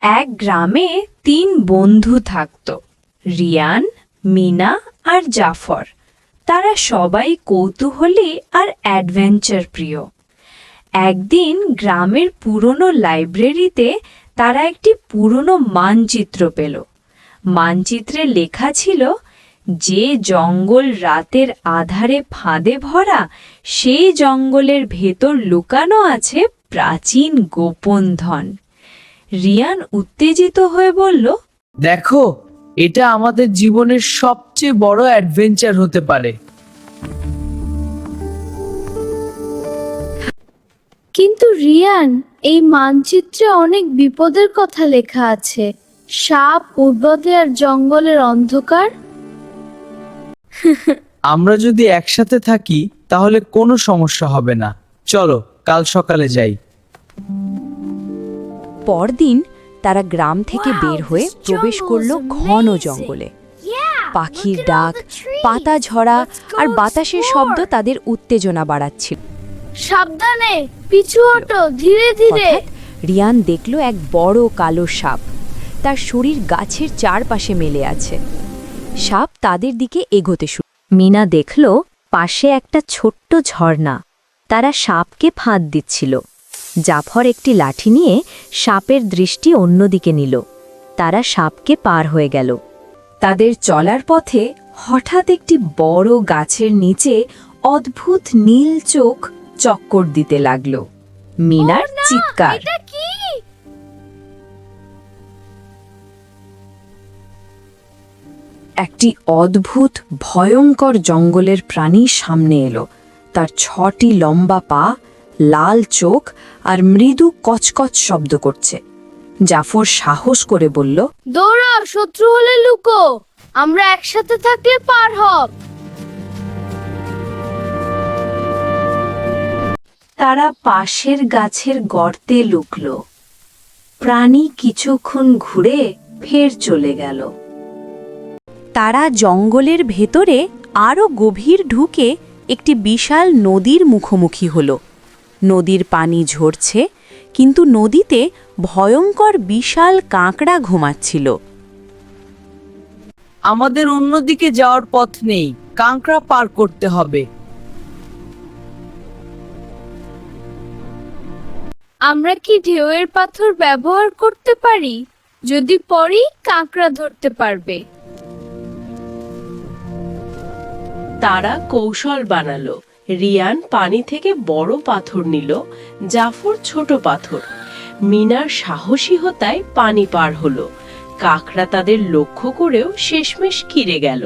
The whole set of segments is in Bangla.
এক গ্রামে তিন বন্ধু থাকত, রিয়ান, মিনা আর জাফর। তারা সবাই কৌতূহলী আর অ্যাডভেঞ্চার প্রিয়। একদিন গ্রামের পুরনো লাইব্রেরিতে তারা একটি পুরনো মানচিত্র পেল। মানচিত্রে লেখা ছিল, যে জঙ্গল রাতের আধারে ফাঁদে ভরা, সেই জঙ্গলের ভেতর লুকানো আছে প্রাচীন গোপন ধন। রিয়ান উত্তেজিত হয়ে বলল, দেখো, এটা আমাদের জীবনের সবচেয়ে বড় অ্যাডভেঞ্চার হতে পারে। কিন্তু রিয়ান, এই মানচিত্রে অনেক বিপদের কথা লেখা আছে। সাপ, উর্বতে আর জঙ্গলের অন্ধকার। আমরা যদি একসাথে থাকি তাহলে কোনো সমস্যা হবে না। চলো কাল সকালে যাই। পরদিন তারা গ্রাম থেকে বের হয়ে প্রবেশ করলো ঘন জঙ্গলে। পাখির ডাক, পাতা ঝরা আর বাতাসের শব্দ তাদের উত্তেজনা বাড়াচ্ছিল। সাবধানে, পিছু হটো, ধীরে ধীরে। হঠাৎ রিয়ান দেখল এক বড় কালো সাপ। তার শরীর গাছের চারপাশে মেলে আছে। সাপ তাদের দিকে এগোতে শুরু। মিনা দেখল পাশে একটা ছোট্ট ঝর্ণা। তারা সাপকে ফাঁদ দিচ্ছিল। জাফর একটি লাঠি নিয়ে সাপের দৃষ্টি অন্যদিকে নিল। তারা সাপকে পার হয়ে গেল। তাদের চলার পথে হঠাৎ একটি বড় গাছের নিচে অদ্ভুত নীল চোখ চক্কর দিতে লাগলো। মিনার চিৎকার। এটা কি? একটি অদ্ভুত ভয়ঙ্কর জঙ্গলের প্রাণী সামনে এলো। তার 6টি লম্বা পা, লাল চোখ আর মৃদু কচকচ শব্দ করছে। জাফর সাহস করে বলল, দৌড়াও, শত্রু হলে লুকো। আমরা একসাথে থাকলে পার হব। তারা পাশের গাছের গর্তে লুকল। প্রাণী কিছুক্ষণ ঘুরে ফের চলে গেল। তারা জঙ্গলের ভেতরে আরও গভীর ঢুকে একটি বিশাল নদীর মুখোমুখি হল। নদীর পানি ঝরছে, কিন্তু নদীতে ভয়ঙ্কর বিশাল কাঁকড়া ঘুমাচ্ছিল। আমাদের অন্যদিকে যাওয়ার পথ নেই, কাঁকড়া পার করতে হবে। আমরা কি ঢেউয়ের পাথর ব্যবহার করতে পারি? যদি পরি, কাঁকড়া ধরতে পারবে। তারা কৌশল বানালো। রিয়ান পানি থেকে বড় পাথর নিল, জাফর ছোট পাথর। মিনার সাহসী হতায় পানি পার হলো। কাকড়া তাদের লক্ষ্য করেও শেষমেশ কিরে গেল।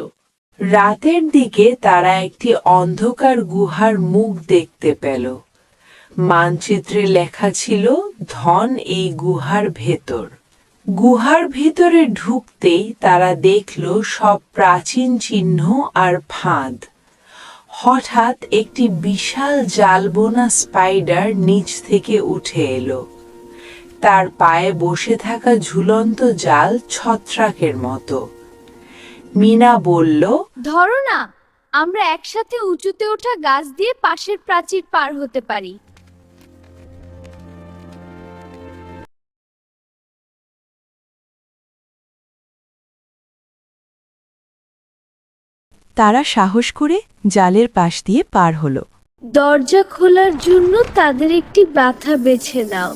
রাতের দিকে তারা একটি অন্ধকার গুহার মুখ দেখতে পেল। মানচিত্রে লেখা ছিল, ধন এই গুহার ভেতর। গুহার ভিতরে ঢুকতেই তারা দেখল সব প্রাচীন চিহ্ন আর ফাঁদ। হঠাৎ একটি বিশাল জালবোনা স্পাইডার নিচ থেকে উঠে এলো। তার পায়ে বসে থাকা ঝুলন্ত জাল ছত্রাকের মতো। মিনা বলল, ধরো না, আমরা একসাথে উঁচুতে ওঠা গাছ দিয়ে পাশের প্রাচীর পার হতে পারি। তারা সাহস করে জালের পাশ দিয়ে পার হলো। দরজা খোলার জন্য তাদের একটি বাধা বেছে নাও।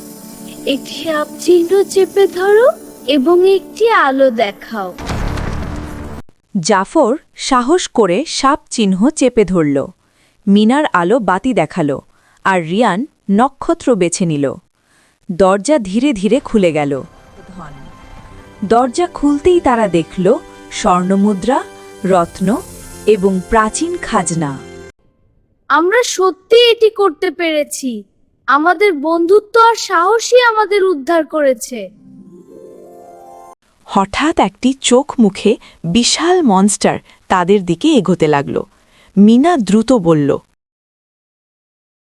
একটি সাপ চিহ্ন চেপে ধরো এবং একটি আলো দেখাও। জাফর সাহস করে সাপ চিহ্ন চেপে ধরল। মিনার আলো বাতি দেখালো, আর রিয়ান নক্ষত্র বেছে নিল। দরজা ধীরে ধীরে খুলে গেল। দরজা খুলতেই তারা দেখল স্বর্ণমুদ্রা, রত্ন এবং প্রাচীন খাজনা। আমরা সত্যি এটি করতে পেরেছি। আমাদের বন্ধুত্ব আর সাহসই আমাদের উদ্ধার করেছে। হঠাৎ একটি চোখ মুখে বিশাল মনস্টার তাদের দিকে এগোতে লাগল। মিনা দ্রুত বলল,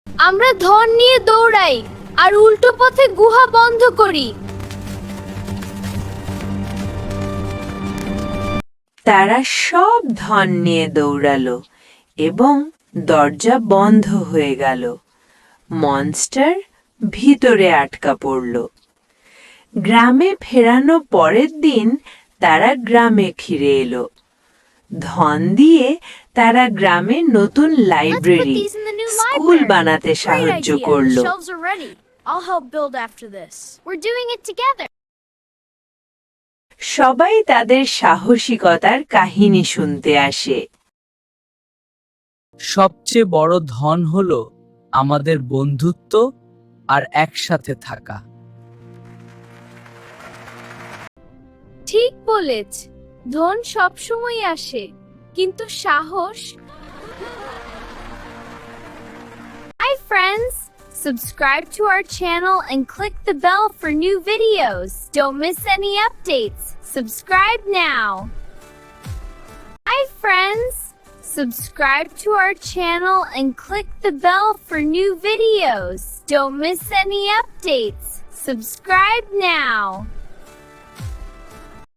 আমরা ধন নিয়ে দৌড়াই আর উল্টো পথে গুহা বন্ধ করি। তারা সব ধন নিয়ে দৌড়ালো এবং দরজা বন্ধ হয়ে গেল। মনস্টার ভিতরে আটকা পড়ল। গ্রামে ফেরানো পরের দিন তারা গ্রামে ফিরে এলো। ধন দিয়ে তারা গ্রামে নতুন লাইব্রেরি, স্কুল বানাতে সাহায্য করলো। Shelves are ready. I'll help build after this. We're doing it together. সবাই তাদের সাহসিকতার কাহিনী শুনতে আসে। সবচেয়ে বড় ধন হলো আমাদের বন্ধুত্ব আর একসাথে থাকা। ঠিক বলেছ, ধন সবসময় আসে, কিন্তু সাহস। Hi friends, subscribe to our channel and click the bell for new videos. Don't miss any updates. Subscribe now. Hi friends, subscribe to our channel and click the bell for new videos. Don't miss any updates. Subscribe now.